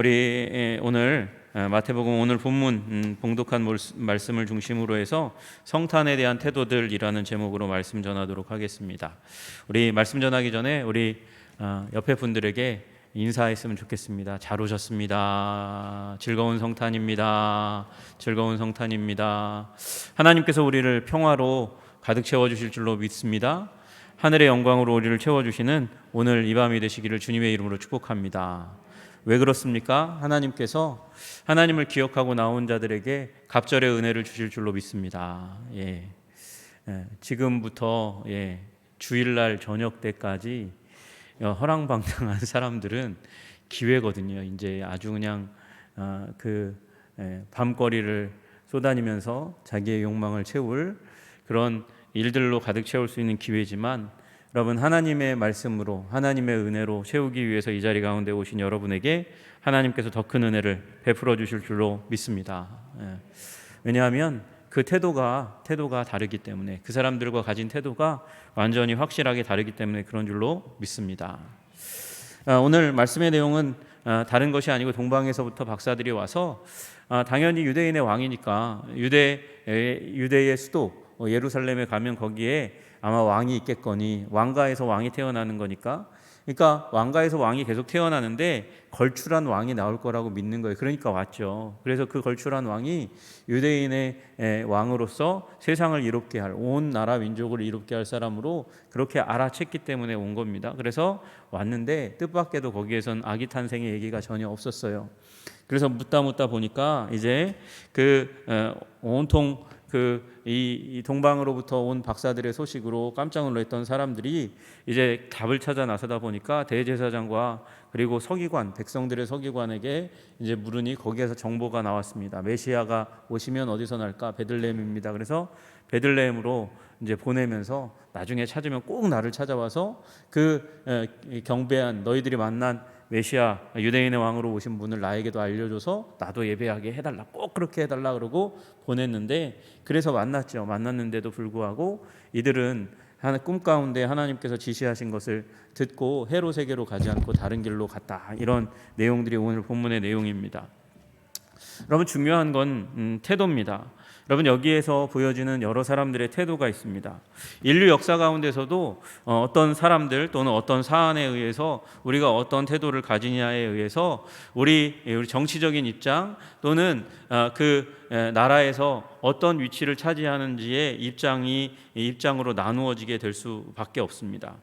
우리 오늘 마태복음 오늘 본문 봉독한 말씀을 중심으로 해서 성탄에 대한 태도들이라는 제목으로 말씀 전하도록 하겠습니다. 우리 말씀 전하기 전에 우리 옆에 분들에게 인사했으면 좋겠습니다. 잘 오셨습니다. 즐거운 성탄입니다. 즐거운 성탄입니다. 하나님께서 우리를 평화로 가득 채워주실 줄로 믿습니다. 하늘의 영광으로 우리를 채워주시는 오늘 이 밤이 되시기를 주님의 이름으로 축복합니다. 왜 그렇습니까? 하나님께서 하나님을 기억하고 나온 자들에게 갑절의 은혜를 주실 줄로 믿습니다. 지금부터 주일날 저녁 때까지 허랑방탕한 사람들은 기회거든요. 이제 아주 그냥 밤거리를 쏘다니면서 자기의 욕망을 채울 그런 일들로 가득 채울 수 있는 기회지만, 여러분, 하나님의 말씀으로 하나님의 은혜로 채우기 위해서 이 자리 가운데 오신 여러분에게 하나님께서 더 큰 은혜를 베풀어 주실 줄로 믿습니다. 왜냐하면 그 태도가 다르기 때문에, 그 사람들과 가진 태도가 완전히 확실하게 다르기 때문에 그런 줄로 믿습니다. 오늘 말씀의 내용은 다른 것이 아니고 동방에서부터 박사들이 와서 당연히 유대인의 왕이니까 유대의 수도 예루살렘에 가면 거기에 아마 왕이 있겠거니, 왕가에서 왕이 태어나는 거니까, 그러니까 왕가에서 왕이 계속 태어나는데 걸출한 왕이 나올 거라고 믿는 거예요. 그러니까 왔죠. 그래서 그 걸출한 왕이 유대인의 왕으로서 세상을 이롭게 할, 온 나라 민족을 이롭게 할 사람으로 그렇게 알아챘기 때문에 온 겁니다. 그래서 왔는데 뜻밖에도 거기에선 아기 탄생의 얘기가 전혀 없었어요. 그래서 묻다 보니까 이제 온통 이 동방으로부터 온 박사들의 소식으로 깜짝 놀랐던 사람들이 이제 답을 찾아 나서다 보니까 대제사장과 그리고 서기관, 백성들의 서기관에게 이제 물으니 거기에서 정보가 나왔습니다. 메시아가 오시면 어디서 날까? 베들레헴입니다. 그래서 베들레헴으로 이제 보내면서 나중에 찾으면 꼭 나를 찾아와서 경배한 너희들이 만난 메시아, 유대인의 왕으로 오신 분을 나에게도 알려줘서 나도 예배하게 해달라, 꼭 그렇게 해달라 그러고 보냈는데, 그래서 만났는데도 불구하고 이들은 꿈 가운데 하나님께서 지시하신 것을 듣고 헤롯에게로 가지 않고 다른 길로 갔다. 이런 내용들이 오늘 본문의 내용입니다. 여러분, 중요한 건 태도입니다. 여러분, 여기에서 보여지는 여러 사람들의 태도가 있습니다. 인류 역사 가운데서도 어떤 사람들 또는 어떤 사안에 의해서 우리가 어떤 태도를 가지냐에 의해서 우리 정치적인 입장 또는 그 나라에서 어떤 위치를 차지하는지의 입장으로 나누어지게 될 수밖에 없습니다.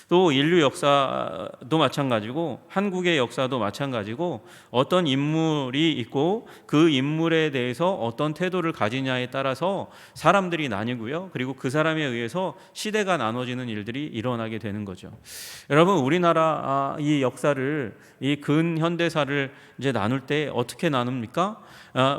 또 인류 역사도 마찬가지고 한국의 역사도 마찬가지고 어떤 인물이 있고 그 인물에 대해서 어떤 태도를 가지냐에 따라서 사람들이 나뉘고요. 그리고 그 사람에 의해서 시대가 나눠지는 일들이 일어나게 되는 거죠. 여러분, 우리나라 이 역사를, 이 근현대사를 이제 나눌 때 어떻게 나눕니까?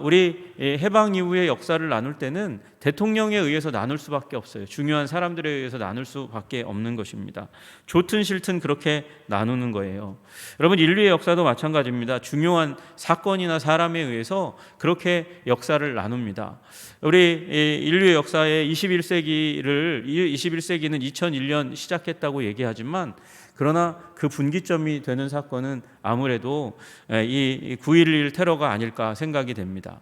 우리 해방 이후의 역사를 나눌 때는 대통령에 의해서 나눌 수밖에 없어요. 중요한 사람들에 의해서 나눌 수밖에 없는 것입니다. 좋든 싫든 그렇게 나누는 거예요. 여러분, 인류의 역사도 마찬가지입니다. 중요한 사건이나 사람에 의해서 그렇게 역사를 나눕니다. 우리 인류의 역사의 21세기는 2001년 시작했다고 얘기하지만, 그러나 그 분기점이 되는 사건은 아무래도 이 9.11 테러가 아닐까 생각이 됩니다.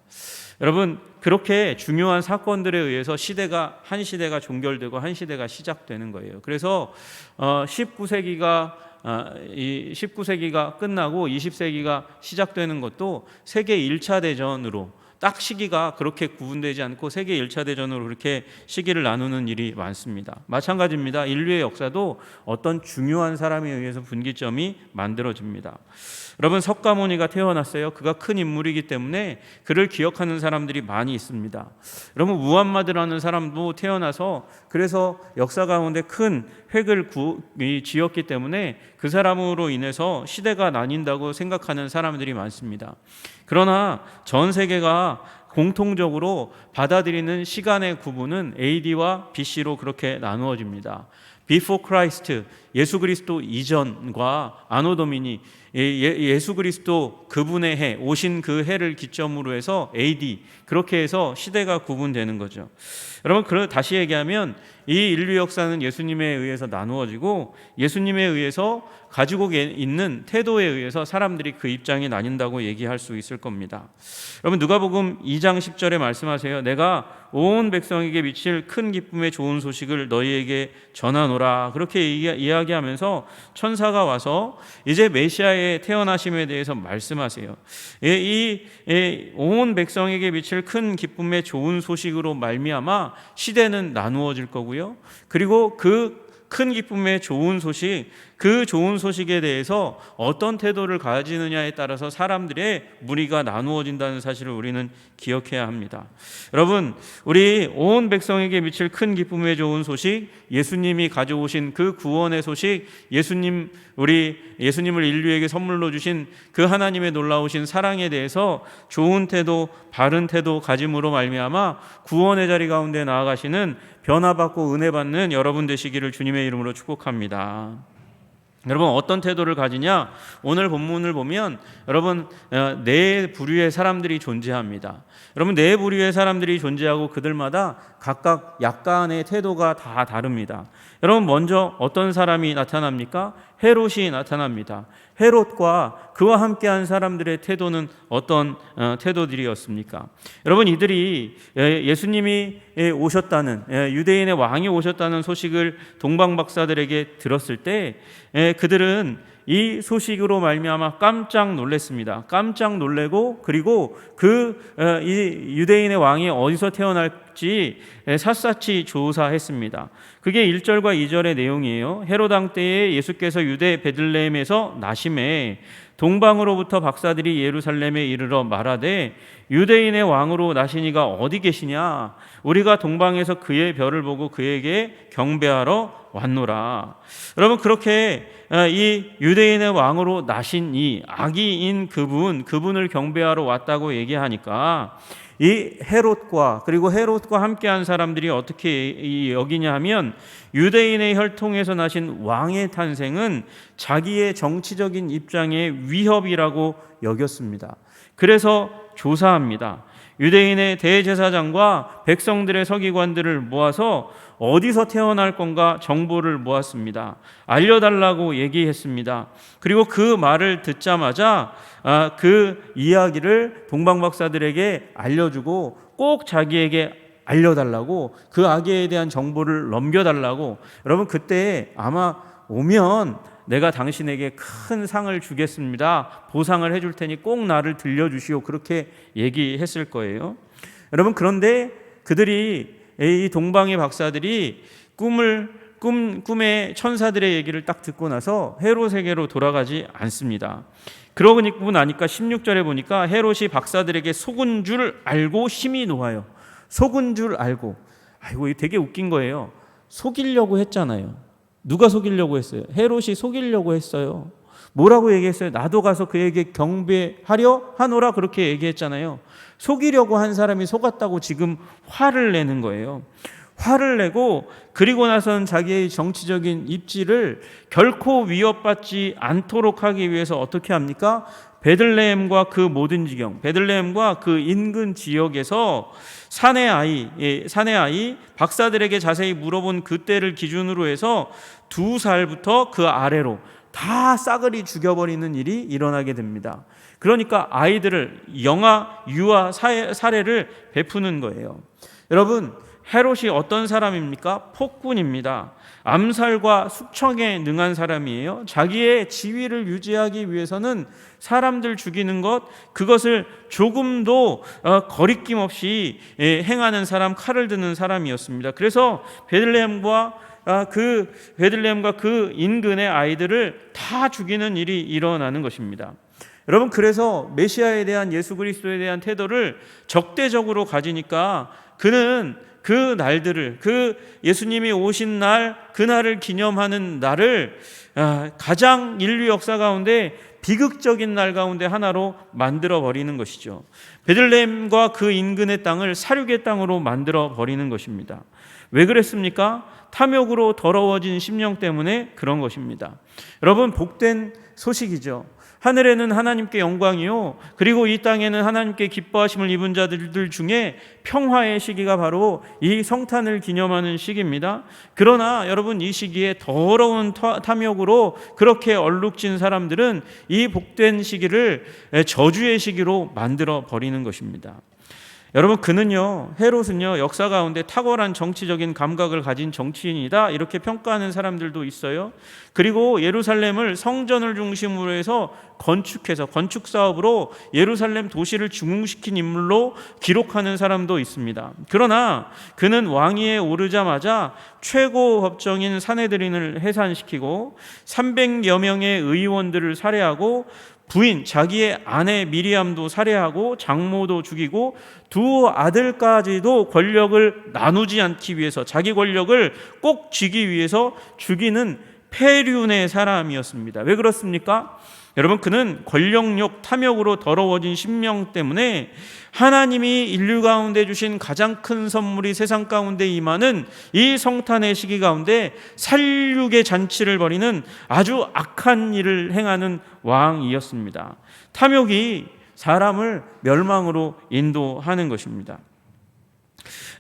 여러분, 그렇게 중요한 사건들에 의해서 한 시대가 종결되고 한 시대가 시작되는 거예요. 그래서 19세기가 끝나고 20세기가 시작되는 것도 세계 1차 대전으로, 딱 시기가 그렇게 구분되지 않고 세계 1차 대전으로 그렇게 시기를 나누는 일이 많습니다. 마찬가지입니다. 인류의 역사도 어떤 중요한 사람에 의해서 분기점이 만들어집니다. 여러분, 석가모니가 태어났어요. 그가 큰 인물이기 때문에 그를 기억하는 사람들이 많이 있습니다. 여러분, 무함마드라는 사람도 태어나서 그래서 역사 가운데 큰 획을 지었기 때문에 그 사람으로 인해서 시대가 나뉜다고 생각하는 사람들이 많습니다. 그러나 전 세계가 공통적으로 받아들이는 시간의 구분은 AD와 BC로 그렇게 나누어집니다. Before Christ, 예수 그리스도 이전과 아노 도미니, 예수 그리스도 그분의 해, 오신 그 해를 기점으로 해서 AD, 그렇게 해서 시대가 구분되는 거죠. 여러분, 다시 얘기하면 이 인류 역사는 예수님에 의해서 나누어지고 예수님에 의해서 가지고 있는 태도에 의해서 사람들이 그 입장이 나뉜다고 얘기할 수 있을 겁니다. 여러분 누가복음 2장 10절에 말씀하세요. 내가 온 백성에게 미칠 큰 기쁨의 좋은 소식을 너희에게 전하노라. 그렇게 이야기하면서 천사가 와서 이제 메시아의 태어나심에 대해서 말씀하세요. 이 온 백성에게 미칠 큰 기쁨의 좋은 소식으로 말미암아 시대는 나누어질 거고요. 그리고 그 큰 기쁨의 좋은 소식, 그 좋은 소식에 대해서 어떤 태도를 가지느냐에 따라서 사람들의 무리가 나누어진다는 사실을 우리는 기억해야 합니다. 여러분, 우리 온 백성에게 미칠 큰 기쁨의 좋은 소식, 예수님이 가져오신 그 구원의 소식, 예수님을 인류에게 선물로 주신 그 하나님의 놀라우신 사랑에 대해서 좋은 태도, 바른 태도 가짐으로 말미암아 구원의 자리 가운데 나아가시는 변화받고 은혜 받는 여러분 되시기를 주님의 이름으로 축복합니다. 여러분 어떤 태도를 가지냐? 오늘 본문을 보면 여러분 네 부류의 사람들이 존재합니다. 여러분 네 부류의 사람들이 존재하고 그들마다 각각 약간의 태도가 다 다릅니다. 여러분 먼저 어떤 사람이 나타납니까? 헤롯이 나타납니다. 헤롯과 그와 함께한 사람들의 태도는 어떤 태도들이었습니까? 여러분 이들이 예수님이 오셨다는 유대인의 왕이 오셨다는 소식을 동방 박사들에게 들었을 때 그들은 이 소식으로 말미암아 깜짝 놀랐습니다. 깜짝 놀래고 그리고 이 유대인의 왕이 어디서 태어날지 샅샅이 조사했습니다. 그게 1절과 2절의 내용이에요. 헤롯 왕 때에 예수께서 유대 베들레헴에서 나심에 동방으로부터 박사들이 예루살렘에 이르러 말하되 유대인의 왕으로 나시니가 어디 계시냐? 우리가 동방에서 그의 별을 보고 그에게 경배하러 왔노라. 여러분 그렇게 이 유대인의 왕으로 나신 이 아기인 그분을 경배하러 왔다고 얘기하니까 이 헤롯과 그리고 헤롯과 함께한 사람들이 어떻게 여기냐 하면 유대인의 혈통에서 나신 왕의 탄생은 자기의 정치적인 입장의 위협이라고 여겼습니다. 그래서 조사합니다. 유대인의 대제사장과 백성들의 서기관들을 모아서 어디서 태어날 건가 정보를 모았습니다. 알려달라고 얘기했습니다. 그리고 그 말을 듣자마자 그 이야기를 동방박사들에게 알려주고 꼭 자기에게 알려달라고 그 아기에 대한 정보를 넘겨달라고. 여러분 그때 아마 오면 내가 당신에게 큰 상을 주겠습니다. 보상을 해줄 테니 꼭 나를 들려주시오. 그렇게 얘기했을 거예요. 여러분 그런데 그들이 이 동방의 박사들이 꿈의 천사들의 얘기를 딱 듣고 나서 헤롯에게로 돌아가지 않습니다. 그러고 나니까 16절에 보니까 헤롯이 박사들에게 속은 줄 알고 심히 노하여. 속은 줄 알고. 아이고 되게 웃긴 거예요. 속이려고 했잖아요. 누가 속이려고 했어요? 헤롯이 속이려고 했어요. 뭐라고 얘기했어요? 나도 가서 그에게 경배하려 하노라 그렇게 얘기했잖아요. 속이려고 한 사람이 속았다고 지금 화를 내는 거예요. 화를 내고 그리고 나서는 자기의 정치적인 입지를 결코 위협받지 않도록 하기 위해서 어떻게 합니까? 베들레헴과 그 모든 지경, 베들레헴과 그 인근 지역에서 사내 아이 박사들에게 자세히 물어본 그때를 기준으로 해서 2살부터 그 아래로 다 싸그리 죽여버리는 일이 일어나게 됩니다. 그러니까 아이들을 유아 사례를 베푸는 거예요. 여러분 헤롯이 어떤 사람입니까? 폭군입니다. 암살과 숙청에 능한 사람이에요. 자기의 지위를 유지하기 위해서는 사람들 죽이는 그것을 조금도 거리낌 없이 행하는 사람, 칼을 드는 사람이었습니다. 그래서 베들레헴과 그 인근의 아이들을 다 죽이는 일이 일어나는 것입니다. 여러분 그래서 메시아에 대한 예수 그리스도에 대한 태도를 적대적으로 가지니까 그는 그 날들을 예수님이 오신 날 그날을 기념하는 날을 가장 인류 역사 가운데 비극적인 날 가운데 하나로 만들어 버리는 것이죠. 베들레헴과 그 인근의 땅을 살육의 땅으로 만들어 버리는 것입니다. 왜 그랬습니까? 탐욕으로 더러워진 심령 때문에 그런 것입니다. 여러분 복된 소식이죠. 하늘에는 하나님께 영광이요, 그리고 이 땅에는 하나님께 기뻐하심을 입은 자들 중에 평화의 시기가 바로 이 성탄을 기념하는 시기입니다. 그러나 여러분, 이 시기에 더러운 탐욕으로 그렇게 얼룩진 사람들은 이 복된 시기를 저주의 시기로 만들어 버리는 것입니다. 여러분, 헤롯은요 역사 가운데 탁월한 정치적인 감각을 가진 정치인이다, 이렇게 평가하는 사람들도 있어요. 그리고 예루살렘을 성전을 중심으로 해서 건축 사업으로 예루살렘 도시를 중흥시킨 인물로 기록하는 사람도 있습니다. 그러나 그는 왕위에 오르자마자 최고 법정인 산헤드린을 해산시키고 300여 명의 의원들을 살해하고 부인, 자기의 아내 미리암도 살해하고 장모도 죽이고 두 아들까지도 권력을 나누지 않기 위해서, 자기 권력을 꼭 쥐기 위해서 죽이는 폐륜의 사람이었습니다. 왜 그렇습니까? 여러분, 그는 권력욕, 탐욕으로 더러워진 심령 때문에 하나님이 인류 가운데 주신 가장 큰 선물이 세상 가운데 임하는 이 성탄의 시기 가운데 살육의 잔치를 벌이는 아주 악한 일을 행하는 왕이었습니다. 탐욕이 사람을 멸망으로 인도하는 것입니다.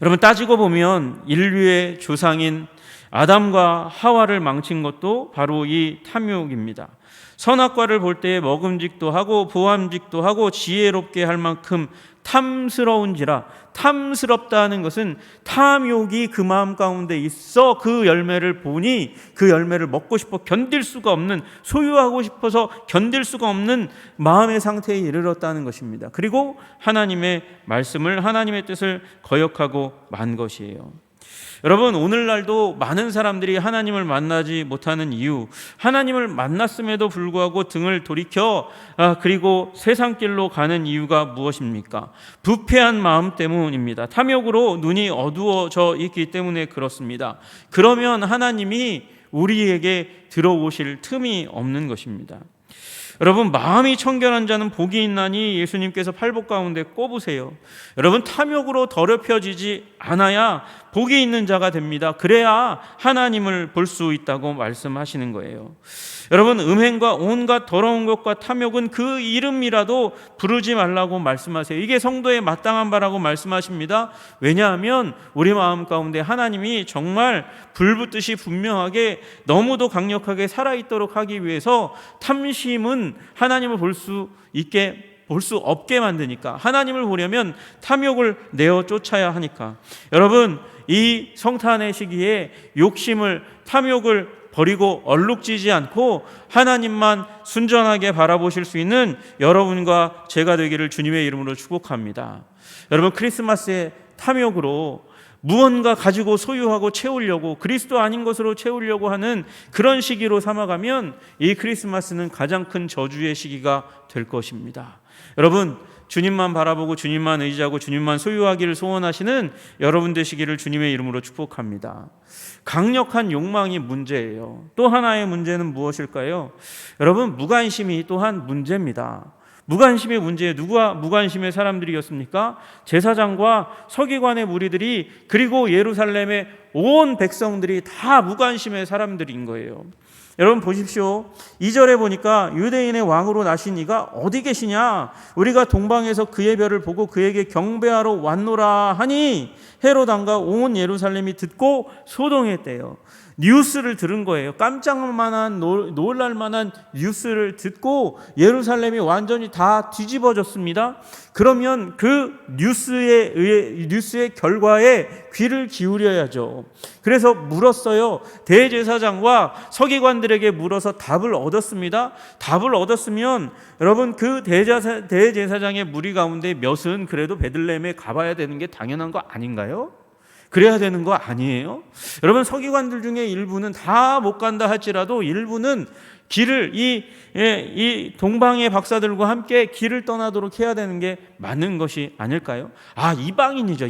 여러분, 따지고 보면 인류의 조상인 아담과 하와를 망친 것도 바로 이 탐욕입니다. 선악과를 볼 때 먹음직도 하고 보암직도 하고 지혜롭게 할 만큼 탐스러운지라, 탐스럽다는 것은 탐욕이 그 마음 가운데 있어 그 열매를 보니 그 열매를 먹고 싶어 견딜 수가 없는, 소유하고 싶어서 견딜 수가 없는 마음의 상태에 이르렀다는 것입니다. 그리고 하나님의 말씀을, 하나님의 뜻을 거역하고 만 것이에요. 여러분, 오늘날도 많은 사람들이 하나님을 만나지 못하는 이유, 하나님을 만났음에도 불구하고 등을 돌이켜 그리고 세상 길로 가는 이유가 무엇입니까? 부패한 마음 때문입니다. 탐욕으로 눈이 어두워져 있기 때문에 그렇습니다. 그러면 하나님이 우리에게 들어오실 틈이 없는 것입니다. 여러분, 마음이 청결한 자는 복이 있나니 예수님께서 팔복 가운데 꼽으세요. 여러분, 탐욕으로 더럽혀지지 않아야 복이 있는 자가 됩니다. 그래야 하나님을 볼 수 있다고 말씀하시는 거예요. 여러분, 음행과 온갖 더러운 것과 탐욕은 그 이름이라도 부르지 말라고 말씀하세요. 이게 성도의 마땅한 바라고 말씀하십니다. 왜냐하면 우리 마음 가운데 하나님이 정말 불붙듯이 분명하게 너무도 강력하게 살아있도록 하기 위해서 탐심은 하나님을 볼 수 없게 만드니까, 하나님을 보려면 탐욕을 내어 쫓아야 하니까. 여러분, 이 성탄의 시기에 욕심을, 탐욕을 버리고 얼룩지지 않고 하나님만 순전하게 바라보실 수 있는 여러분과 제가 되기를 주님의 이름으로 축복합니다. 여러분, 크리스마스의 탐욕으로 무언가 가지고 소유하고 채우려고, 그리스도 아닌 것으로 채우려고 하는 그런 시기로 삼아가면 이 크리스마스는 가장 큰 저주의 시기가 될 것입니다. 여러분, 주님만 바라보고 주님만 의지하고 주님만 소유하기를 소원하시는 여러분 되시기를 주님의 이름으로 축복합니다. 강력한 욕망이 문제예요. 또 하나의 문제는 무엇일까요? 여러분, 무관심이 또한 문제입니다. 무관심의 문제에 누가 무관심의 사람들이었습니까? 제사장과 서기관의 무리들이, 그리고 예루살렘의 온 백성들이 다 무관심의 사람들인 거예요. 여러분 보십시오. 2절에 보니까 유대인의 왕으로 나신 이가 어디 계시냐? 우리가 동방에서 그의 별을 보고 그에게 경배하러 왔노라 하니 헤롯 왕과 온 예루살렘이 듣고 소동했대요. 뉴스를 들은 거예요. 깜짝 놀랄 만한 뉴스를 듣고 예루살렘이 완전히 다 뒤집어졌습니다. 그러면 그 뉴스의 결과에 귀를 기울여야죠. 그래서 물었어요. 대제사장과 서기관들에게 물어서 답을 얻었습니다. 답을 얻었으면 여러분, 그 대제사장의 무리 가운데 몇은 그래도 베들레헴에 가봐야 되는 게 당연한 거 아닌가요? 그래야 되는 거 아니에요? 여러분, 서기관들 중에 일부는 다 못 간다 할지라도 일부는 길을 이 동방의 박사들과 함께 길을 떠나도록 해야 되는 게 맞는 것이 아닐까요? 이방인이죠.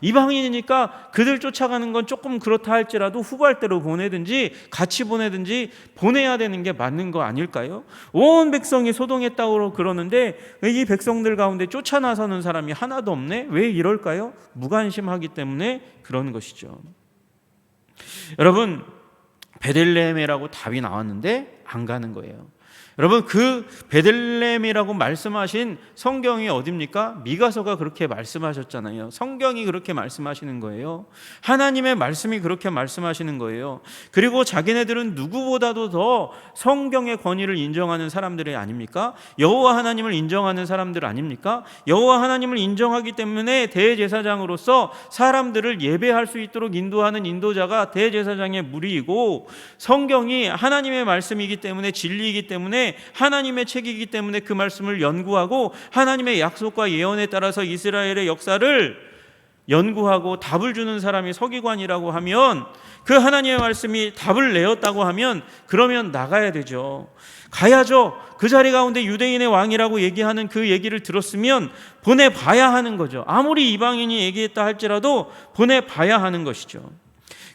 이방인이니까 그들 쫓아가는 건 조금 그렇다 할지라도 후발대로 보내든지 같이 보내든지 보내야 되는 게 맞는 거 아닐까요? 온 백성이 소동했다고 그러는데 이 백성들 가운데 쫓아나서는 사람이 하나도 없네? 왜 이럴까요? 무관심하기 때문에 그런 것이죠. 여러분, 베들레헴이라고 답이 나왔는데 안 가는 거예요. 여러분, 그 베들레헴이라고 말씀하신 성경이 어딥니까? 미가서가 그렇게 말씀하셨잖아요. 성경이 그렇게 말씀하시는 거예요. 하나님의 말씀이 그렇게 말씀하시는 거예요. 그리고 자기네들은 누구보다도 더 성경의 권위를 인정하는 사람들이 아닙니까? 여호와 하나님을 인정하는 사람들 아닙니까? 여호와 하나님을 인정하기 때문에 대제사장으로서 사람들을 예배할 수 있도록 인도하는 인도자가 대제사장의 무리이고, 성경이 하나님의 말씀이기 때문에, 진리이기 때문에, 하나님의 책이기 때문에 그 말씀을 연구하고 하나님의 약속과 예언에 따라서 이스라엘의 역사를 연구하고 답을 주는 사람이 서기관이라고 하면, 그 하나님의 말씀이 답을 내었다고 하면 그러면 나가야 되죠. 가야죠. 그 자리 가운데 유대인의 왕이라고 얘기하는 그 얘기를 들었으면 보내봐야 하는 거죠. 아무리 이방인이 얘기했다 할지라도 보내봐야 하는 것이죠.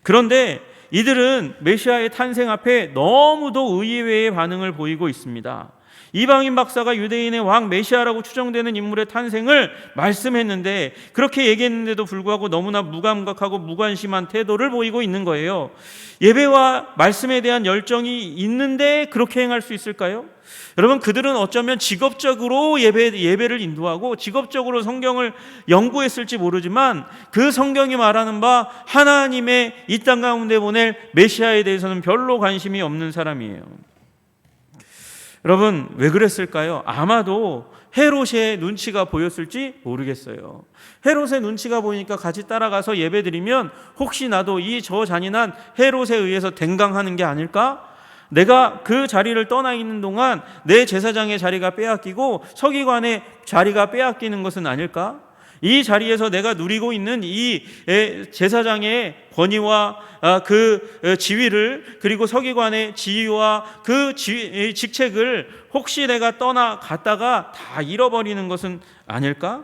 그런데 이들은 메시아의 탄생 앞에 너무도 의외의 반응을 보이고 있습니다. 이방인 박사가 유대인의 왕 메시아라고 추정되는 인물의 탄생을 말씀했는데, 그렇게 얘기했는데도 불구하고 너무나 무감각하고 무관심한 태도를 보이고 있는 거예요. 예배와 말씀에 대한 열정이 있는데 그렇게 행할 수 있을까요? 여러분, 그들은 어쩌면 직업적으로 예배를 인도하고 직업적으로 성경을 연구했을지 모르지만, 그 성경이 말하는 바 하나님의 이 땅 가운데 보낼 메시아에 대해서는 별로 관심이 없는 사람이에요. 여러분, 왜 그랬을까요? 아마도 헤롯의 눈치가 보였을지 모르겠어요. 헤롯의 눈치가 보이니까 같이 따라가서 예배드리면 혹시 나도 저 잔인한 헤롯에 의해서 댕강하는 게 아닐까? 내가 그 자리를 떠나 있는 동안 내 제사장의 자리가 빼앗기고 서기관의 자리가 빼앗기는 것은 아닐까? 이 자리에서 내가 누리고 있는 이 제사장의 권위와 그 지위를, 그리고 서기관의 지위와 그 직책을 혹시 내가 떠나갔다가 다 잃어버리는 것은 아닐까?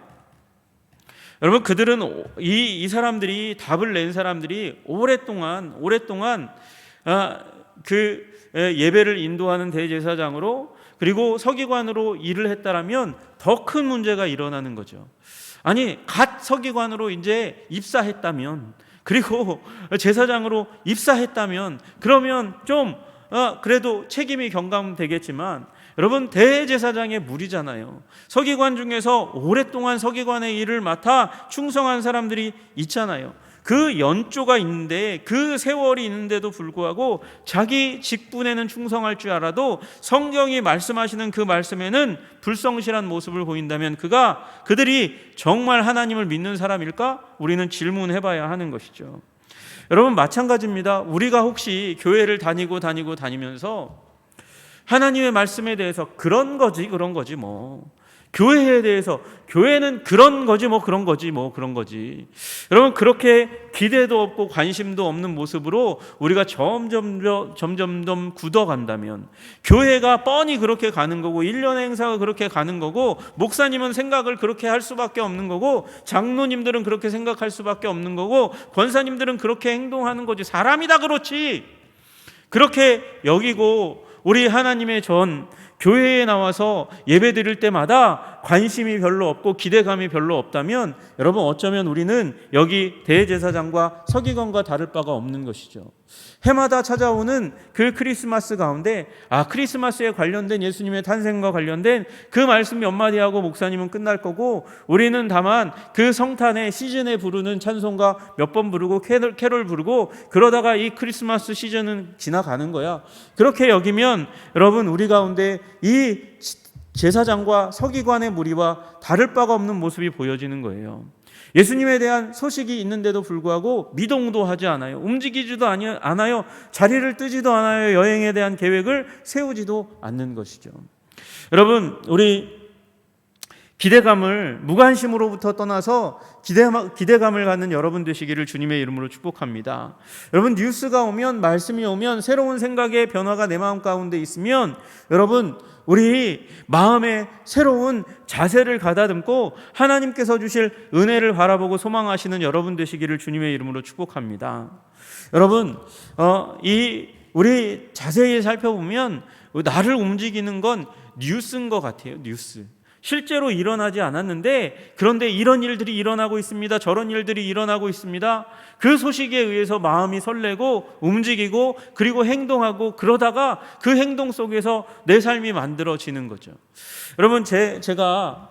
여러분, 그들은 이 사람들이, 답을 낸 사람들이 오랫동안 그 예배를 인도하는 대제사장으로 그리고 서기관으로 일을 했다라면 더 큰 문제가 일어나는 거죠. 아니, 갓 서기관으로 이제 입사했다면, 그리고 제사장으로 입사했다면, 그러면 좀 그래도 책임이 경감되겠지만, 여러분, 대제사장의 무리잖아요. 서기관 중에서 오랫동안 서기관의 일을 맡아 충성한 사람들이 있잖아요. 그 연조가 있는데, 그 세월이 있는데도 불구하고 자기 직분에는 충성할 줄 알아도 성경이 말씀하시는 그 말씀에는 불성실한 모습을 보인다면 그들이 정말 하나님을 믿는 사람일까? 우리는 질문해봐야 하는 것이죠. 여러분, 마찬가지입니다. 우리가 혹시 교회를 다니면서 하나님의 말씀에 대해서 그런 거지 뭐, 교회에 대해서 교회는 그런 거지 뭐 그런 거지. 여러분, 그렇게 기대도 없고 관심도 없는 모습으로 우리가 점점 더 굳어간다면, 교회가 뻔히 그렇게 가는 거고, 1년의 행사가 그렇게 가는 거고, 목사님은 생각을 그렇게 할 수밖에 없는 거고, 장로님들은 그렇게 생각할 수밖에 없는 거고, 권사님들은 그렇게 행동하는 거지, 사람이 다 그렇지, 그렇게 여기고, 우리 하나님의 교회에 나와서 예배 드릴 때마다 관심이 별로 없고 기대감이 별로 없다면, 여러분, 어쩌면 우리는 여기 대제사장과 서기관과 다를 바가 없는 것이죠. 해마다 찾아오는 그 크리스마스 가운데 크리스마스에 관련된, 예수님의 탄생과 관련된 그 말씀 몇 마디 하고 목사님은 끝날 거고, 우리는 다만 그 성탄의 시즌에 부르는 찬송가 몇 번 부르고 캐롤 부르고, 그러다가 이 크리스마스 시즌은 지나가는 거야. 그렇게 여기면 여러분, 우리 가운데 이 제사장과 서기관의 무리와 다를 바가 없는 모습이 보여지는 거예요. 예수님에 대한 소식이 있는데도 불구하고 미동도 하지 않아요. 움직이지도 않아요. 자리를 뜨지도 않아요. 여행에 대한 계획을 세우지도 않는 것이죠. 여러분, 우리 기대감을, 무관심으로부터 떠나서 기대감을 갖는 여러분 되시기를 주님의 이름으로 축복합니다. 여러분, 뉴스가 오면, 말씀이 오면, 새로운 생각의 변화가 내 마음 가운데 있으면, 여러분, 우리 마음에 새로운 자세를 가다듬고 하나님께서 주실 은혜를 바라보고 소망하시는 여러분 되시기를 주님의 이름으로 축복합니다. 여러분, 우리 자세히 살펴보면 나를 움직이는 건 뉴스인 것 같아요. 실제로 일어나지 않았는데 그런데 이런 일들이 일어나고 있습니다. 저런 일들이 일어나고 있습니다. 그 소식에 의해서 마음이 설레고 움직이고 그리고 행동하고 그러다가 그 행동 속에서 내 삶이 만들어지는 거죠. 여러분 제가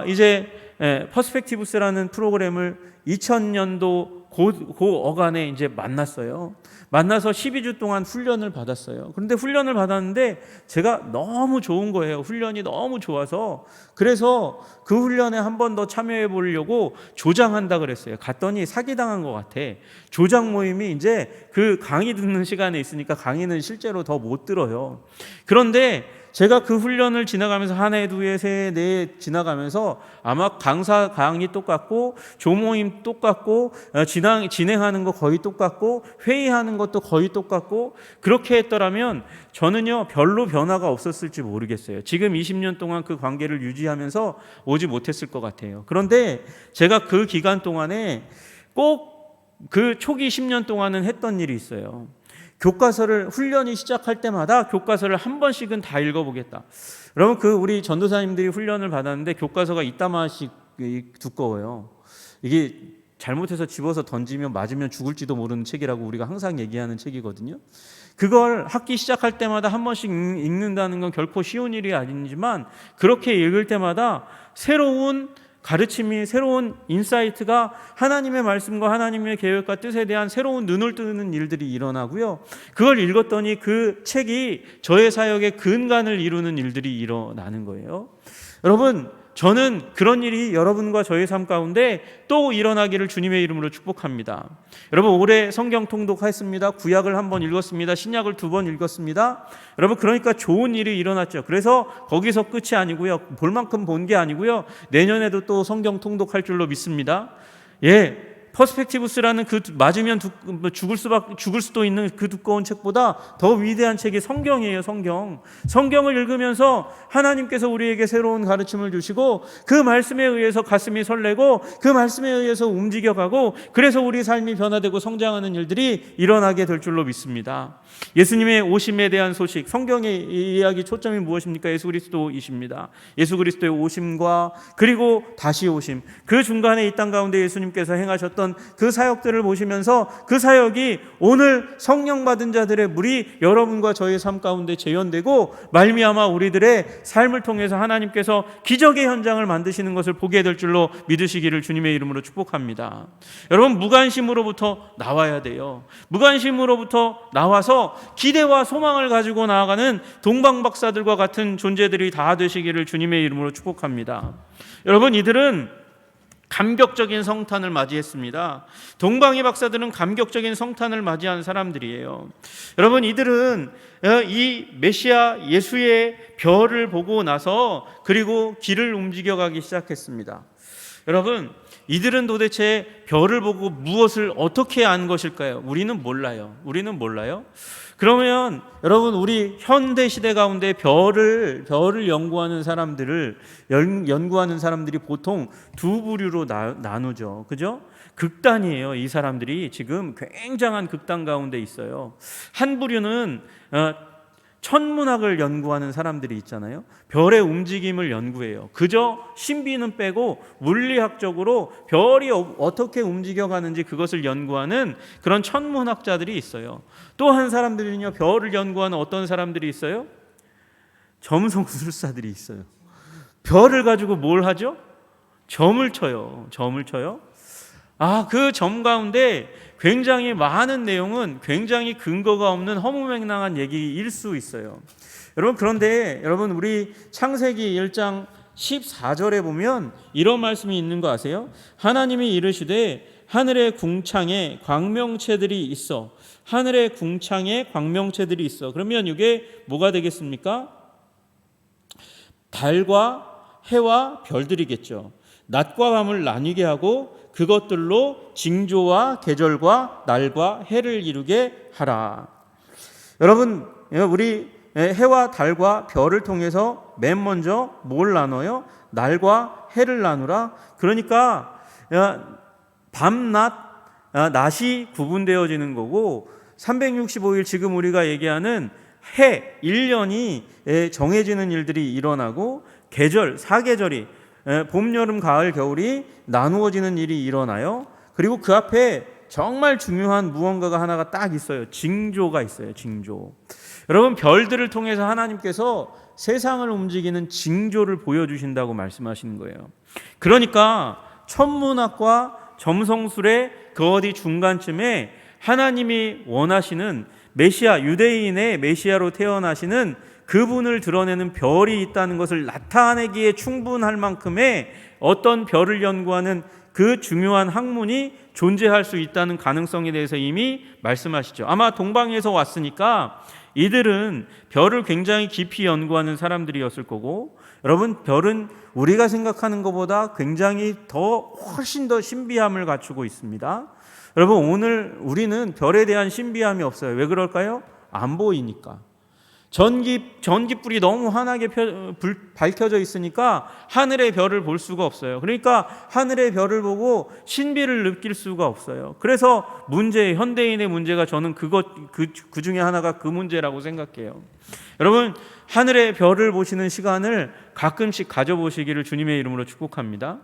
이제 퍼스펙티브스라는 프로그램을 2000년도 고 어간에 이제 만났어요. 만나서 12주 동안 훈련을 받았어요. 그런데 훈련을 받았는데 제가 너무 좋은 거예요. 훈련이 너무 좋아서. 그래서 그 훈련에 한 번 더 참여해 보려고 조장한다 그랬어요. 갔더니 사기당한 것 같아. 조장 모임이 이제 그 강의 듣는 시간에 있으니까 강의는 실제로 더 못 들어요. 그런데 제가 그 훈련을 지나가면서 한 해, 두 해, 세 해, 네 해 지나가면서 아마 강의 똑같고 조모임 똑같고 진행하는 거 거의 똑같고 회의하는 것도 거의 똑같고 그렇게 했더라면 저는요 별로 변화가 없었을지 모르겠어요. 지금 20년 동안 그 관계를 유지하면서 오지 못했을 것 같아요. 그런데 제가 그 기간 동안에 꼭 그 초기 10년 동안은 했던 일이 있어요. 교과서를 훈련이 시작할 때마다 교과서를 한 번씩은 다 읽어보겠다. 여러분 우리 전도사님들이 훈련을 받았는데 교과서가 이따마씩 두꺼워요. 이게 잘못해서 집어서 던지면 맞으면 죽을지도 모르는 책이라고 우리가 항상 얘기하는 책이거든요. 그걸 학기 시작할 때마다 한 번씩 읽는다는 건 결코 쉬운 일이 아니지만 그렇게 읽을 때마다 새로운 가르침이 새로운 인사이트가 하나님의 말씀과 하나님의 계획과 뜻에 대한 새로운 눈을 뜨는 일들이 일어나고요. 그걸 읽었더니 그 책이 저의 사역의 근간을 이루는 일들이 일어나는 거예요. 여러분 저는 그런 일이 여러분과 저의 삶 가운데 또 일어나기를 주님의 이름으로 축복합니다. 여러분 올해 성경 통독했습니다. 구약을 한 번 읽었습니다. 신약을 2번 읽었습니다. 여러분 그러니까 좋은 일이 일어났죠. 그래서 거기서 끝이 아니고요. 볼 만큼 본 게 아니고요. 내년에도 또 성경 통독할 줄로 믿습니다. 퍼스펙티브스라는 그 맞으면 죽을 수도 있는 그 두꺼운 책보다 더 위대한 책이 성경이에요. 성경을 읽으면서 하나님께서 우리에게 새로운 가르침을 주시고 그 말씀에 의해서 가슴이 설레고 그 말씀에 의해서 움직여가고 그래서 우리 삶이 변화되고 성장하는 일들이 일어나게 될 줄로 믿습니다. 예수님의 오심에 대한 소식, 성경의 이야기 초점이 무엇입니까? 예수 그리스도이십니다. 예수 그리스도의 오심과 그리고 다시 오심, 그 중간에 이 땅 가운데 예수님께서 행하셨던 그 사역들을 보시면서 그 사역이 오늘 성령 받은 자들의 물이 여러분과 저의 삶 가운데 재현되고 말미암아 우리들의 삶을 통해서 하나님께서 기적의 현장을 만드시는 것을 보게 될 줄로 믿으시기를 주님의 이름으로 축복합니다. 여러분 무관심으로부터 나와야 돼요. 무관심으로부터 나와서 기대와 소망을 가지고 나아가는 동방박사들과 같은 존재들이 다 되시기를 주님의 이름으로 축복합니다. 여러분 이들은 감격적인 성탄을 맞이했습니다. 동방의 박사들은 감격적인 성탄을 맞이한 사람들이에요. 여러분 이들은 이 메시아 예수의 별을 보고 나서 그리고 길을 움직여가기 시작했습니다. 여러분 이들은 도대체 별을 보고 무엇을 어떻게 안 것일까요? 우리는 몰라요. 그러면 여러분 우리 현대 시대 가운데 별을 연구하는 사람들이 보통 두 부류로 나누죠. 그죠? 극단이에요. 이 사람들이 지금 굉장한 극단 가운데 있어요. 한 부류는 천문학을 연구하는 사람들이 있잖아요. 별의 움직임을 연구해요. 그저 신비는 빼고 물리학적으로 별이 어떻게 움직여가는지 그것을 연구하는 그런 천문학자들이 있어요. 또 한 사람들은요, 별을 연구하는 어떤 사람들이 있어요? 점성술사들이 있어요. 별을 가지고 뭘 하죠? 점을 쳐요. 그 점 가운데 굉장히 많은 내용은 굉장히 근거가 없는 허무맹랑한 얘기일 수 있어요. 여러분 그런데 우리 창세기 1장 14절에 보면 이런 말씀이 있는 거 아세요? 하나님이 이르시되 하늘의 궁창에 광명체들이 있어. 그러면 이게 뭐가 되겠습니까? 달과 해와 별들이겠죠. 낮과 밤을 나뉘게 하고 그것들로 징조와 계절과 날과 해를 이루게 하라. 여러분 우리 해와 달과 별을 통해서 맨 먼저 뭘 나눠요? 날과 해를 나누라. 그러니까 밤낮 낮이 구분되어지는 거고 365일 지금 우리가 얘기하는 해 1년이 정해지는 일들이 일어나고 계절, 사계절이 봄, 여름, 가을, 겨울이 나누어지는 일이 일어나요. 그리고 그 앞에 정말 중요한 무언가가 하나가 딱 있어요. 징조가 있어요. 징조. 여러분, 별들을 통해서 하나님께서 세상을 움직이는 징조를 보여주신다고 말씀하시는 거예요. 그러니까 천문학과 점성술의 그 어디 중간쯤에 하나님이 원하시는 메시아, 유대인의 메시아로 태어나시는 그분을 드러내는 별이 있다는 것을 나타내기에 충분할 만큼의 어떤 별을 연구하는 그 중요한 학문이 존재할 수 있다는 가능성에 대해서 이미 말씀하시죠. 아마 동방에서 왔으니까 이들은 별을 굉장히 깊이 연구하는 사람들이었을 거고, 여러분, 별은 우리가 생각하는 것보다 굉장히 훨씬 더 신비함을 갖추고 있습니다. 여러분, 오늘 우리는 별에 대한 신비함이 없어요. 왜 그럴까요? 안 보이니까. 전기불이 너무 환하게 밝혀져 있으니까 하늘의 별을 볼 수가 없어요. 그러니까 하늘의 별을 보고 신비를 느낄 수가 없어요. 그래서 현대인의 문제가 저는 그 중에 하나가 그 문제라고 생각해요. 여러분, 하늘의 별을 보시는 시간을 가끔씩 가져보시기를 주님의 이름으로 축복합니다.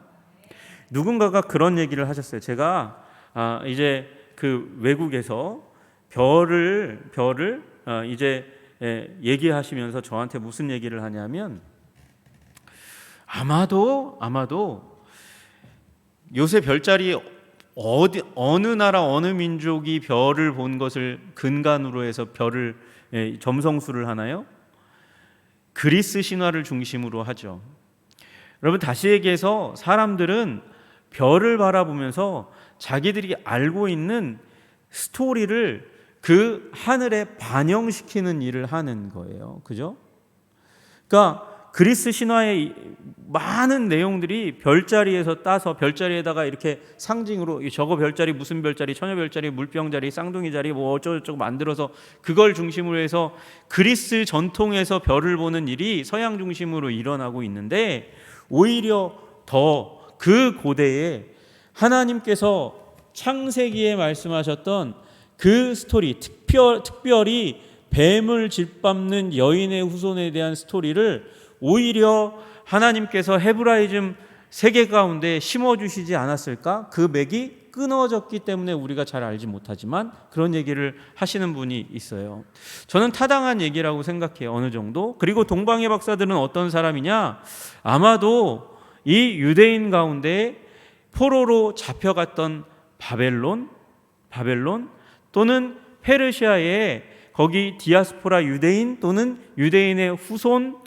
누군가가 그런 얘기를 하셨어요. 제가 이제 그 외국에서 별을 이제 얘기하시면서 저한테 무슨 얘기를 하냐면, 아마도 요새 별자리 어느 나라 어느 민족이 별을 본 것을 근간으로 해서 별을 점성술을 하나요? 그리스 신화를 중심으로 하죠. 여러분, 다시 얘기해서 사람들은 별을 바라보면서 자기들이 알고 있는 스토리를 그 하늘에 반영시키는 일을 하는 거예요. 그죠? 그러니까 그리스 신화의 많은 내용들이 별자리에서 따서 별자리에다가 이렇게 상징으로 저거 별자리 무슨 별자리, 처녀 별자리, 물병자리, 쌍둥이 자리 뭐 어쩌고저쩌고 만들어서 그걸 중심으로 해서 그리스 전통에서 별을 보는 일이 서양 중심으로 일어나고 있는데, 오히려 더 그 고대에 하나님께서 창세기에 말씀하셨던 그 스토리, 특별히 뱀을 짓밟는 여인의 후손에 대한 스토리를 오히려 하나님께서 헤브라이즘 세계 가운데 심어주시지 않았을까? 그 맥이 끊어졌기 때문에 우리가 잘 알지 못하지만 그런 얘기를 하시는 분이 있어요. 저는 타당한 얘기라고 생각해요. 어느 정도. 그리고 동방의 박사들은 어떤 사람이냐? 아마도 이 유대인 가운데 포로로 잡혀갔던 바벨론 또는 페르시아의 거기 디아스포라 유대인 또는 유대인의 후손,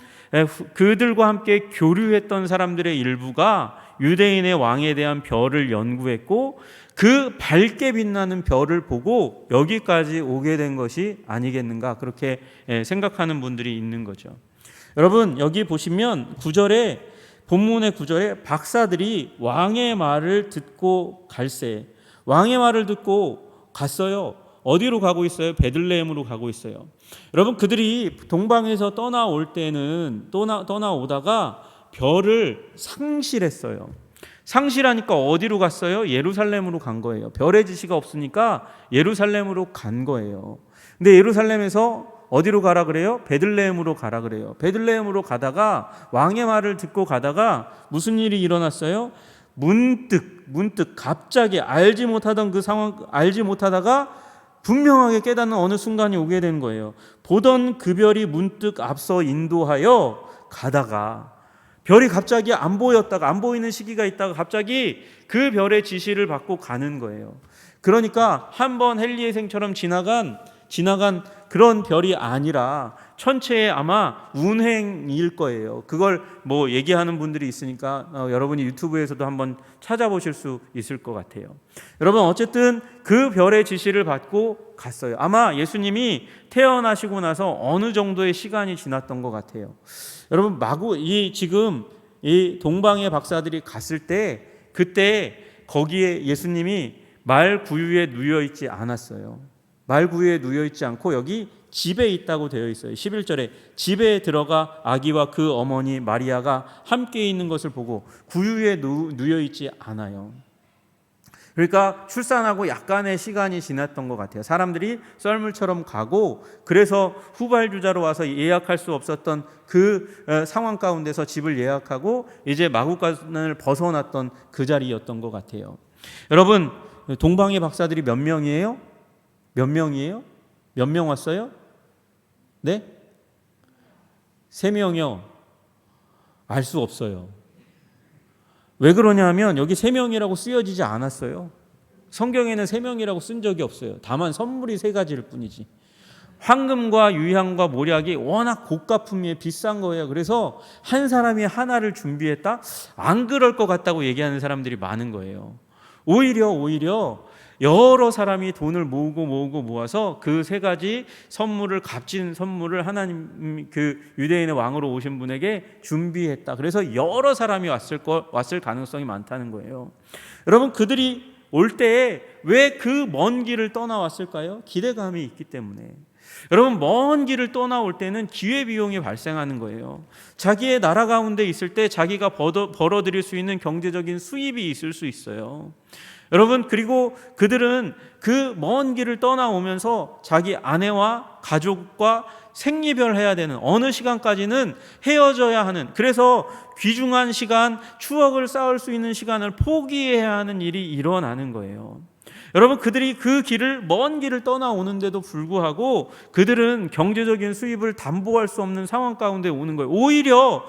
그들과 함께 교류했던 사람들의 일부가 유대인의 왕에 대한 별을 연구했고, 그 밝게 빛나는 별을 보고 여기까지 오게 된 것이 아니겠는가, 그렇게 생각하는 분들이 있는 거죠. 여러분, 여기 보시면 본문의 9절에 박사들이 왕의 말을 듣고 갈새, 왕의 말을 듣고 갔어요. 어디로 가고 있어요? 베들레헴으로 가고 있어요. 여러분, 그들이 동방에서 떠나오다가 별을 상실했어요. 상실하니까 어디로 갔어요? 예루살렘으로 간 거예요. 별의 지시가 없으니까 예루살렘으로 간 거예요. 근데 예루살렘에서 어디로 가라 그래요? 베들레헴으로 가라 그래요. 베들레헴으로 가다가 왕의 말을 듣고 가다가 무슨 일이 일어났어요? 문득 갑자기 알지 못하던 그 상황, 알지 못하다가 분명하게 깨닫는 어느 순간이 오게 된 거예요. 보던 그 별이 문득 앞서 인도하여 가다가 별이 갑자기 안 보이는 시기가 있다가 갑자기 그 별의 지시를 받고 가는 거예요. 그러니까 한번 헨리에생처럼 지나간 그런 별이 아니라 천체의 아마 운행일 거예요. 그걸 뭐 얘기하는 분들이 있으니까 여러분이 유튜브에서도 한번 찾아보실 수 있을 것 같아요. 여러분, 어쨌든 그 별의 지시를 받고 갔어요. 아마 예수님이 태어나시고 나서 어느 정도의 시간이 지났던 것 같아요. 여러분, 지금 이 동방의 박사들이 갔을 때 그때 거기에 예수님이 말 구유에 누워 있지 않았어요. 말 구유에 누워 있지 않고 여기 집에 있다고 되어 있어요. 11절에 집에 들어가 아기와 그 어머니 마리아가 함께 있는 것을 보고 구유에 누워 있지 않아요. 그러니까 출산하고 약간의 시간이 지났던 것 같아요. 사람들이 썰물처럼 가고, 그래서 후발주자로 와서 예약할 수 없었던 그 상황 가운데서 집을 예약하고 이제 마구간을 벗어났던 그 자리였던 것 같아요. 여러분, 동방의 박사들이 몇 명이에요? 몇 명이에요? 몇 명 왔어요? 네? 3명이요. 알 수 없어요. 왜 그러냐면 여기 3명이라고 쓰여지지 않았어요. 성경에는 3명이라고 쓴 적이 없어요. 다만 선물이 3가지일 뿐이지. 황금과 유향과 모략이 워낙 고가품이에 비싼 거예요. 그래서 한 사람이 하나를 준비했다? 안 그럴 것 같다고 얘기하는 사람들이 많은 거예요. 오히려 여러 사람이 돈을 모으고 모아서 그 3가지 선물을, 값진 선물을 하나님 그 유대인의 왕으로 오신 분에게 준비했다. 그래서 여러 사람이 왔을 가능성이 많다는 거예요. 여러분, 그들이 올 때에 왜 그 먼 길을 떠나왔을까요? 기대감이 있기 때문에. 여러분, 먼 길을 떠나올 때는 기회비용이 발생하는 거예요. 자기의 나라 가운데 있을 때 자기가 벌어들일 수 있는 경제적인 수입이 있을 수 있어요. 여러분, 그리고 그들은 그 먼 길을 떠나오면서 자기 아내와 가족과 생리별해야 되는, 어느 시간까지는 헤어져야 하는, 그래서 귀중한 시간, 추억을 쌓을 수 있는 시간을 포기해야 하는 일이 일어나는 거예요. 여러분, 그들이 그 길을, 먼 길을 떠나오는데도 불구하고 그들은 경제적인 수입을 담보할 수 없는 상황 가운데 오는 거예요. 오히려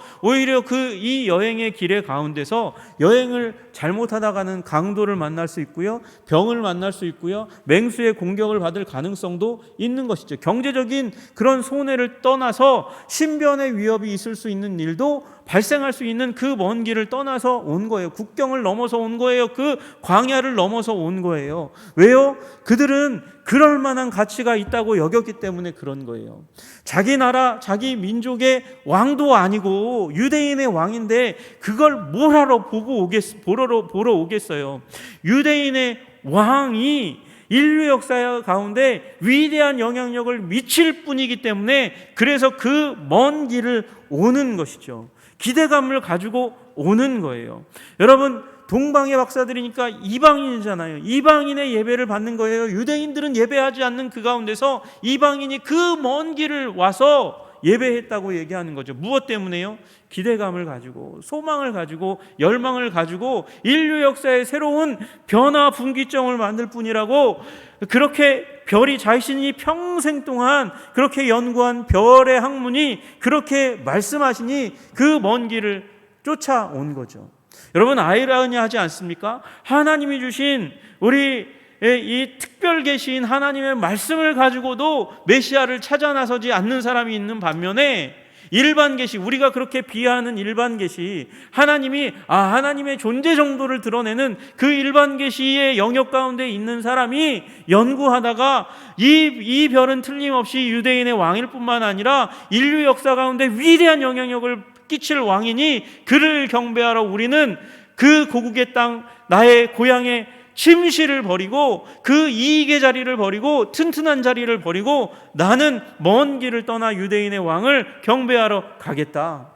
이 여행의 길의 가운데서 여행을 잘못하다가는 강도를 만날 수 있고요, 병을 만날 수 있고요, 맹수의 공격을 받을 가능성도 있는 것이죠. 경제적인 그런 손해를 떠나서 신변의 위협이 있을 수 있는 일도 발생할 수 있는 그 먼 길을 떠나서 온 거예요. 국경을 넘어서 온 거예요. 그 광야를 넘어서 온 거예요. 왜요? 그들은 그럴 만한 가치가 있다고 여겼기 때문에 그런 거예요. 자기 나라, 자기 민족의 왕도 아니고 유대인의 왕인데 그걸 뭘 하러 보러 오겠어요. 유대인의 왕이 인류 역사 가운데 위대한 영향력을 미칠 뿐이기 때문에, 그래서 그 먼 길을 오는 것이죠. 기대감을 가지고 오는 거예요. 여러분, 동방의 박사들이니까 이방인이잖아요. 이방인의 예배를 받는 거예요. 유대인들은 예배하지 않는 그 가운데서 이방인이 그 먼 길을 와서 예배했다고 얘기하는 거죠. 무엇 때문에요? 기대감을 가지고, 소망을 가지고, 열망을 가지고 인류 역사의 새로운 변화 분기점을 만들 뿐이라고, 그렇게 별이 자신이 평생 동안 그렇게 연구한 별의 학문이 그렇게 말씀하시니 그 먼 길을 쫓아온 거죠. 여러분, 아이러니하지 않습니까? 하나님이 주신 우리 이 특별 계시인 하나님의 말씀을 가지고도 메시아를 찾아 나서지 않는 사람이 있는 반면에, 일반 계시, 우리가 그렇게 비하하는 일반 계시, 하나님이 하나님의 존재 정도를 드러내는 그 일반 계시의 영역 가운데 있는 사람이 연구하다가 이 별은 틀림없이 유대인의 왕일 뿐만 아니라 인류 역사 가운데 위대한 영향력을 끼칠 왕이니 그를 경배하러 우리는 그 고국의 땅, 나의 고향의 침실을 버리고 그 이익의 자리를 버리고 튼튼한 자리를 버리고 나는 먼 길을 떠나 유대인의 왕을 경배하러 가겠다.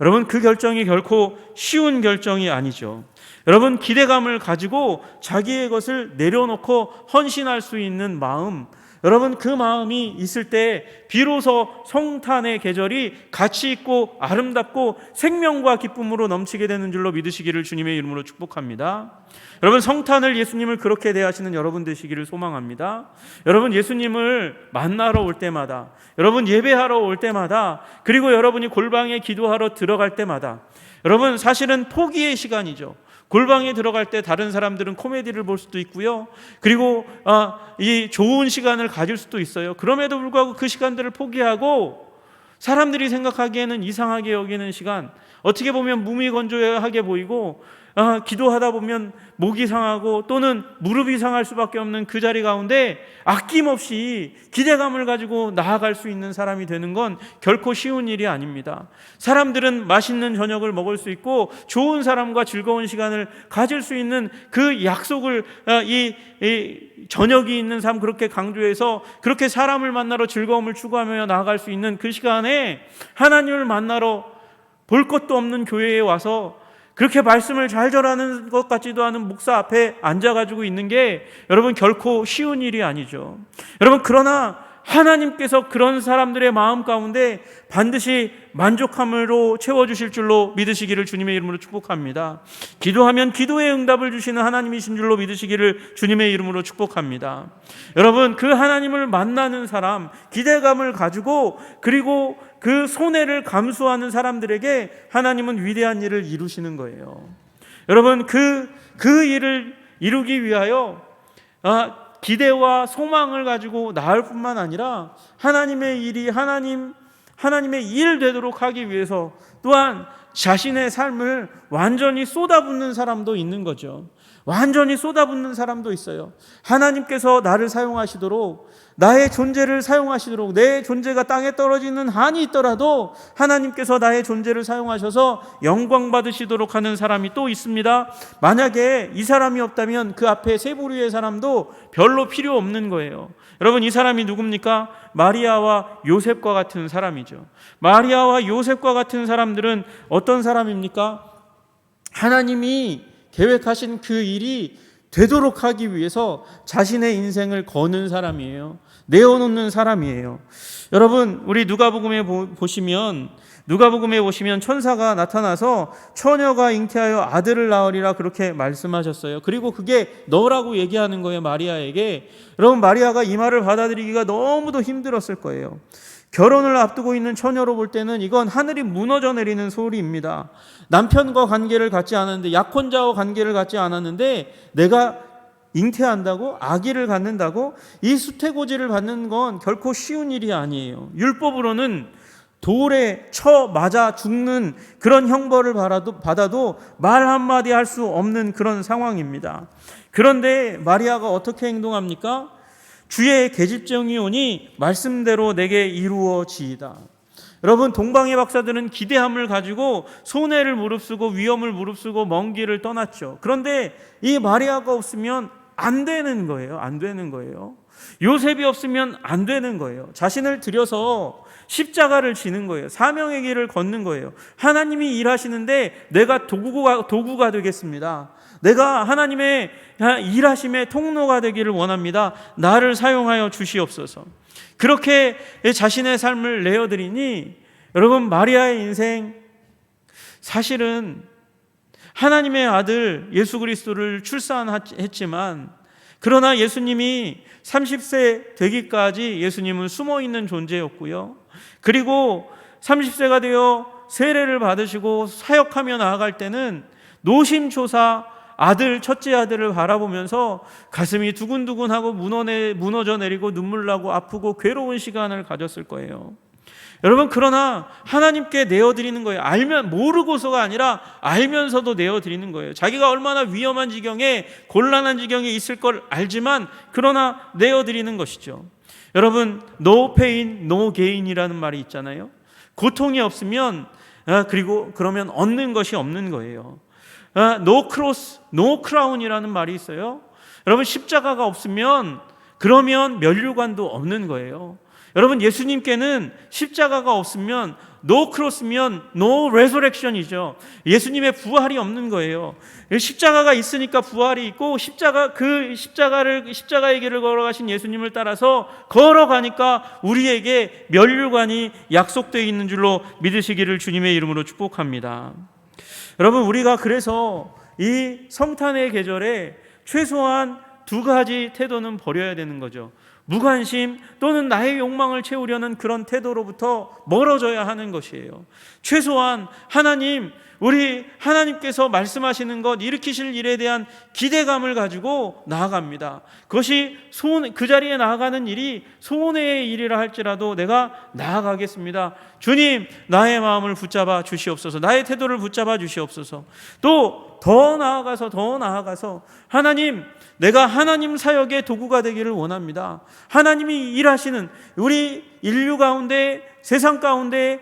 여러분, 그 결정이 결코 쉬운 결정이 아니죠. 여러분, 기대감을 가지고 자기의 것을 내려놓고 헌신할 수 있는 마음, 여러분, 그 마음이 있을 때 비로소 성탄의 계절이 가치 있고 아름답고 생명과 기쁨으로 넘치게 되는 줄로 믿으시기를 주님의 이름으로 축복합니다. 여러분, 성탄을 예수님을 그렇게 대하시는 여러분 되시기를 소망합니다. 여러분, 예수님을 만나러 올 때마다, 여러분 예배하러 올 때마다, 그리고 여러분이 골방에 기도하러 들어갈 때마다, 여러분 사실은 포기의 시간이죠. 골방에 들어갈 때 다른 사람들은 코미디를 볼 수도 있고요, 그리고 이 좋은 시간을 가질 수도 있어요. 그럼에도 불구하고 그 시간들을 포기하고 사람들이 생각하기에는 이상하게 여기는 시간, 어떻게 보면 무미건조하게 보이고 기도하다 보면 목이 상하고 또는 무릎이 상할 수밖에 없는 그 자리 가운데 아낌없이 기대감을 가지고 나아갈 수 있는 사람이 되는 건 결코 쉬운 일이 아닙니다. 사람들은 맛있는 저녁을 먹을 수 있고 좋은 사람과 즐거운 시간을 가질 수 있는 그 약속을 이 저녁이 있는 삶 그렇게 강조해서 그렇게 사람을 만나러 즐거움을 추구하며 나아갈 수 있는 그 시간에 하나님을 만나러 볼 것도 없는 교회에 와서 그렇게 말씀을 잘 전하는 것 같지도 않은 목사 앞에 앉아가지고 있는 게 여러분 결코 쉬운 일이 아니죠. 여러분, 그러나 하나님께서 그런 사람들의 마음 가운데 반드시 만족함으로 채워주실 줄로 믿으시기를 주님의 이름으로 축복합니다. 기도하면 기도의 응답을 주시는 하나님이신 줄로 믿으시기를 주님의 이름으로 축복합니다. 여러분, 그 하나님을 만나는 사람, 기대감을 가지고 그리고 그 손해를 감수하는 사람들에게 하나님은 위대한 일을 이루시는 거예요. 여러분, 그 일을 이루기 위하여 기대와 소망을 가지고 나을 뿐만 아니라 하나님의 일이 하나님의 일 되도록 하기 위해서 또한 자신의 삶을 완전히 쏟아붓는 사람도 있는 거죠. 완전히 쏟아붓는 사람도 있어요. 하나님께서 나를 사용하시도록, 나의 존재를 사용하시도록, 내 존재가 땅에 떨어지는 한이 있더라도 하나님께서 나의 존재를 사용하셔서 영광 받으시도록 하는 사람이 또 있습니다. 만약에 이 사람이 없다면 그 앞에 세 부류의 사람도 별로 필요 없는 거예요. 여러분, 이 사람이 누굽니까? 마리아와 요셉과 같은 사람이죠. 마리아와 요셉과 같은 사람들은 어떤 사람입니까? 하나님이 계획하신 그 일이 되도록 하기 위해서 자신의 인생을 거는 사람이에요. 내어놓는 사람이에요. 여러분, 우리 누가복음에 보시면 천사가 나타나서 처녀가 잉태하여 아들을 낳으리라 그렇게 말씀하셨어요. 그리고 그게 너라고 얘기하는 거예요, 마리아에게. 여러분, 마리아가 이 말을 받아들이기가 너무도 힘들었을 거예요. 결혼을 앞두고 있는 처녀로 볼 때는 이건 하늘이 무너져 내리는 소리입니다. 남편과 관계를 갖지 않았는데, 약혼자와 관계를 갖지 않았는데 내가 잉태한다고? 아기를 갖는다고? 이 수태고지를 받는 건 결코 쉬운 일이 아니에요. 율법으로는 돌에 쳐 맞아 죽는 그런 형벌을 받아도 말 한마디 할 수 없는 그런 상황입니다. 그런데 마리아가 어떻게 행동합니까? 주의 계집종이 오니 말씀대로 내게 이루어지이다. 여러분, 동방의 박사들은 기대함을 가지고 손해를 무릅쓰고 위험을 무릅쓰고 먼 길을 떠났죠. 그런데 이 마리아가 없으면 안 되는 거예요. 안 되는 거예요. 요셉이 없으면 안 되는 거예요. 자신을 들여서 십자가를 지는 거예요. 사명의 길을 걷는 거예요. 하나님이 일하시는데 내가 도구가 되겠습니다. 내가 하나님의 일하심의 통로가 되기를 원합니다. 나를 사용하여 주시옵소서. 그렇게 자신의 삶을 내어드리니 여러분, 마리아의 인생, 사실은 하나님의 아들 예수 그리스도를 출산했지만, 그러나 예수님이 30세 되기까지 예수님은 숨어있는 존재였고요. 그리고 30세가 되어 세례를 받으시고 사역하며 나아갈 때는 노심초사 첫째 아들을 바라보면서 가슴이 두근두근하고 무너져 내리고 눈물 나고 아프고 괴로운 시간을 가졌을 거예요. 여러분, 그러나 하나님께 내어드리는 거예요. 모르고서가 아니라 알면서도 내어드리는 거예요. 자기가 얼마나 위험한 지경에, 곤란한 지경에 있을 걸 알지만 그러나 내어드리는 것이죠. 여러분, no pain, no gain이라는 말이 있잖아요. 고통이 없으면 그러면 얻는 것이 없는 거예요. no cross, no crown이라는 말이 있어요. 여러분, 십자가가 없으면 그러면 면류관도 없는 거예요. 여러분, 예수님께는 십자가가 없으면 no cross면 no resurrection이죠. 예수님의 부활이 없는 거예요. 십자가가 있으니까 부활이 있고, 십자가의 길을 걸어가신 예수님을 따라서 걸어가니까 우리에게 면류관이 약속되어 있는 줄로 믿으시기를 주님의 이름으로 축복합니다. 여러분, 우리가 그래서 이 성탄의 계절에 최소한 두 가지 태도는 버려야 되는 거죠. 무관심 또는 나의 욕망을 채우려는 그런 태도로부터 멀어져야 하는 것이에요. 최소한 하나님께서 말씀하시는 것, 일으키실 일에 대한 기대감을 가지고 나아갑니다. 그것이 그 자리에 나아가는 일이 손해의 일이라 할지라도 내가 나아가겠습니다. 주님, 나의 마음을 붙잡아 주시옵소서. 나의 태도를 붙잡아 주시옵소서. 또 더 나아가서 하나님, 내가 하나님 사역의 도구가 되기를 원합니다. 하나님이 일하시는 우리 인류 가운데, 세상 가운데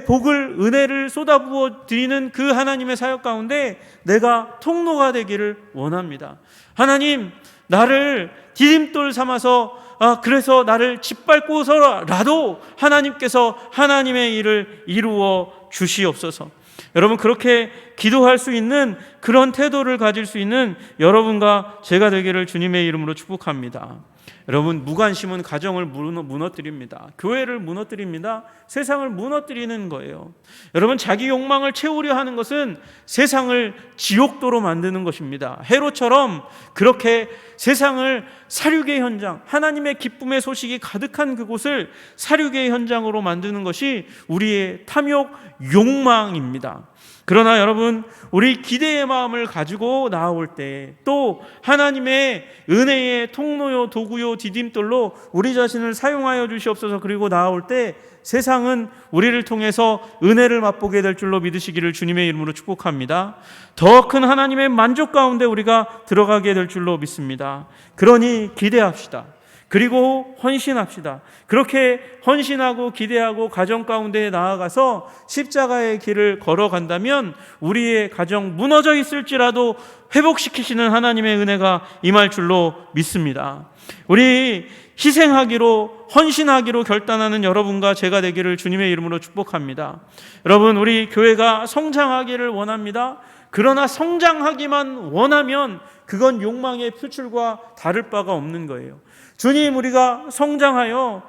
복을, 은혜를 쏟아부어 드리는 그 하나님의 사역 가운데 내가 통로가 되기를 원합니다. 하나님, 나를 디딤돌 삼아서 그래서 나를 짓밟고서라도 하나님께서 하나님의 일을 이루어 주시옵소서. 여러분, 그렇게 기도할 수 있는 그런 태도를 가질 수 있는 여러분과 제가 되기를 주님의 이름으로 축복합니다. 여러분, 무관심은 가정을 무너뜨립니다. 교회를 무너뜨립니다. 세상을 무너뜨리는 거예요. 여러분, 자기 욕망을 채우려 하는 것은 세상을 지옥도로 만드는 것입니다. 헤롯처럼 그렇게 세상을 살육의 현장, 하나님의 기쁨의 소식이 가득한 그곳을 살육의 현장으로 만드는 것이 우리의 탐욕, 욕망입니다. 그러나 여러분, 우리 기대의 마음을 가지고 나아올 때, 또 하나님의 은혜의 통로요, 도구요, 디딤돌로 우리 자신을 사용하여 주시옵소서. 그리고 나아올 때 세상은 우리를 통해서 은혜를 맛보게 될 줄로 믿으시기를 주님의 이름으로 축복합니다. 더 큰 하나님의 만족 가운데 우리가 들어가게 될 줄로 믿습니다. 그러니 기대합시다. 그리고 헌신합시다. 그렇게 헌신하고 기대하고 가정 가운데 나아가서 십자가의 길을 걸어간다면 우리의 가정 무너져 있을지라도 회복시키시는 하나님의 은혜가 임할 줄로 믿습니다. 우리 희생하기로, 헌신하기로 결단하는 여러분과 제가 되기를 주님의 이름으로 축복합니다. 여러분, 우리 교회가 성장하기를 원합니다. 그러나 성장하기만 원하면 그건 욕망의 표출과 다를 바가 없는 거예요. 주님, 우리가 성장하여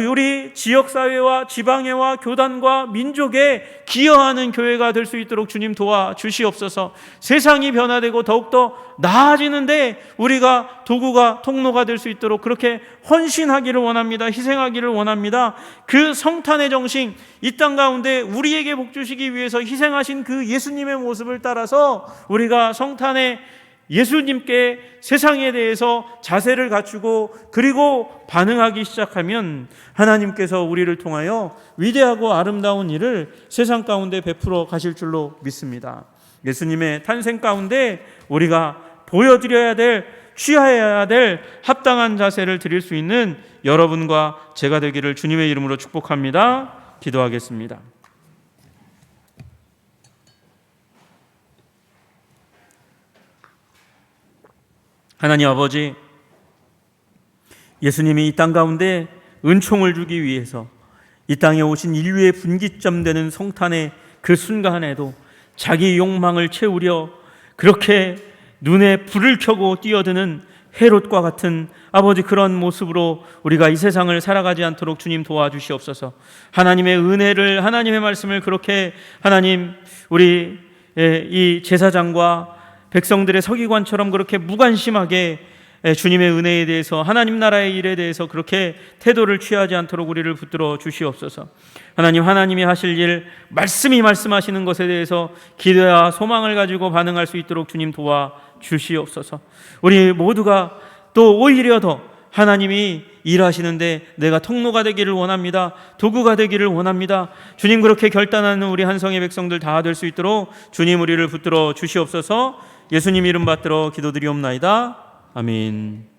우리 지역사회와 지방회와 교단과 민족에 기여하는 교회가 될 수 있도록 주님 도와주시옵소서. 세상이 변화되고 더욱더 나아지는데 우리가 도구가, 통로가 될 수 있도록 그렇게 헌신하기를 원합니다. 희생하기를 원합니다. 그 성탄의 정신, 이 땅 가운데 우리에게 복 주시기 위해서 희생하신 그 예수님의 모습을 따라서 우리가 성탄의 예수님께 세상에 대해서 자세를 갖추고 그리고 반응하기 시작하면 하나님께서 우리를 통하여 위대하고 아름다운 일을 세상 가운데 베풀어 가실 줄로 믿습니다. 예수님의 탄생 가운데 우리가 보여드려야 될, 취하여야 될 합당한 자세를 드릴 수 있는 여러분과 제가 되기를 주님의 이름으로 축복합니다. 기도하겠습니다. 하나님 아버지, 예수님이 이 땅 가운데 은총을 주기 위해서 이 땅에 오신 인류의 분기점 되는 성탄의 그 순간에도 자기 욕망을 채우려 그렇게 눈에 불을 켜고 뛰어드는 헤롯과 같은 아버지, 그런 모습으로 우리가 이 세상을 살아가지 않도록 주님 도와주시옵소서. 하나님의 은혜를, 하나님의 말씀을 그렇게 하나님, 우리 이 제사장과 백성들의 서기관처럼 그렇게 무관심하게 주님의 은혜에 대해서, 하나님 나라의 일에 대해서 그렇게 태도를 취하지 않도록 우리를 붙들어 주시옵소서. 하나님, 하나님이 하실 일, 말씀이 말씀하시는 것에 대해서 기대와 소망을 가지고 반응할 수 있도록 주님 도와주시옵소서. 우리 모두가 또 오히려 더 하나님이 일하시는데 내가 통로가 되기를 원합니다. 도구가 되기를 원합니다. 주님, 그렇게 결단하는 우리 한성의 백성들 다 될 수 있도록 주님 우리를 붙들어 주시옵소서. 예수님 이름 받들어 기도드리옵나이다. 아멘.